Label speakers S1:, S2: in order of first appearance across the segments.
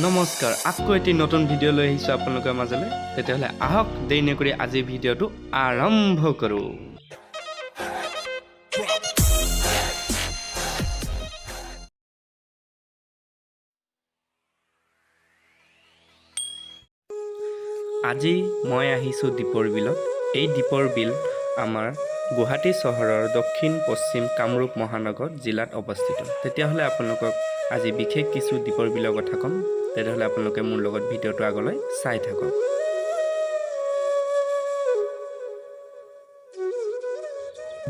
S1: নমস্কাৰ আকৌ এটি নতুন ভিডিঅ' লৈ আহিছোঁ আপোনালোকৰ মাজলৈ তেতিয়াহ'লে আহক দেৰি নকৰি আজি ভিডিঅ'টো আৰম্ভ কৰোঁ আজি মই আহিছোঁ দীপৰ বিলত এই দীপৰ বিল আমাৰ গুৱাহাটী চহৰৰ দক্ষিণ পশ্চিম কামৰূপ মহানগৰ জিলাত অৱস্থিত তেতিয়াহ'লে আপোনালোকক আজি বিশেষ কিছু দীপৰ বিলৰ কথা ক'ম তেতিয়াহ'লে আপোনালোকে মোৰ লগত ভিডিঅ'টো আগলৈ চাই থাকক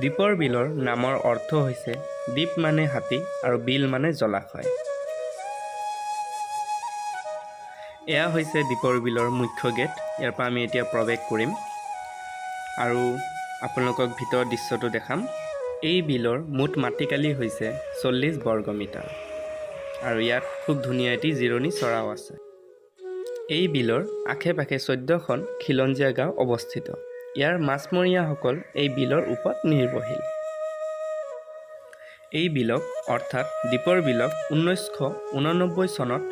S1: দীপৰ বিলৰ নামৰ অৰ্থ হৈছে দ্বীপ মানে হাতী আৰু বিল মানে জলাশয় এয়া হৈছে দীপৰ বিলৰ মুখ্য গেট ইয়াৰ পৰা আমি এতিয়া প্ৰৱেশ কৰিম আৰু আপোনালোকক ভিতৰৰ দৃশ্যটো দেখাম এই বিলৰ মুঠ মাটিকালি হৈছে 40 বৰ্গ মিটাৰ আৰু ইয়াত খুব ধুনীয়া এটি জিৰণি চৰাও আছে এই বিলৰ আশে-পাশে 14খন খিলঞ্জীয়া গাঁও অৱস্থিত ইয়াৰ মাছমৰীয়াসকল এই বিলৰ ওপৰত নিৰ্ভৰশীল এই বিলক অৰ্থাৎ দীপৰ বিলক 1989 চনত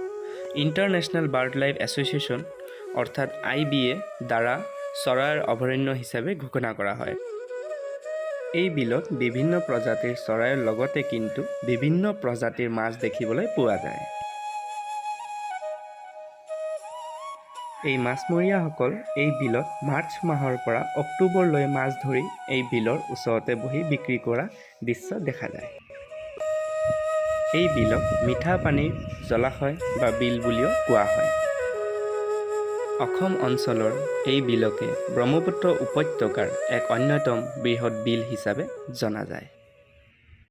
S1: ইণ্টাৰনেশ্যনেল বাৰ্ড লাইফ এছ'চিয়েশ্যন অৰ্থাৎ IBA দ্বাৰা চৰাইৰ অভয়াৰণ্য হিচাপে ঘোষণা কৰা হয় এই বিলত বিভিন্ন প্ৰজাতিৰ চৰাইৰ লগতে কিন্তু বিভিন্ন প্ৰজাতিৰ মাছ দেখিবলৈ পোৱা যায় এই মাছমৰীয়াসকল এই বিলত মাৰ্চ মাহৰ পৰা অক্টোবৰলৈ মাছ ধৰি এই বিলৰ ওচৰতে বহি বিক্ৰী কৰা দৃশ্য দেখা যায় এই বিলক মিঠা পানীৰ জলাশয় বা বিল বুলিও কোৱা হয় অসম অঞ্চলৰ এই বিলকে ব্ৰহ্মপুত্ৰ উপত্যকাৰ এক অন্যতম বৃহৎ বিল হিচাপে জনা যায়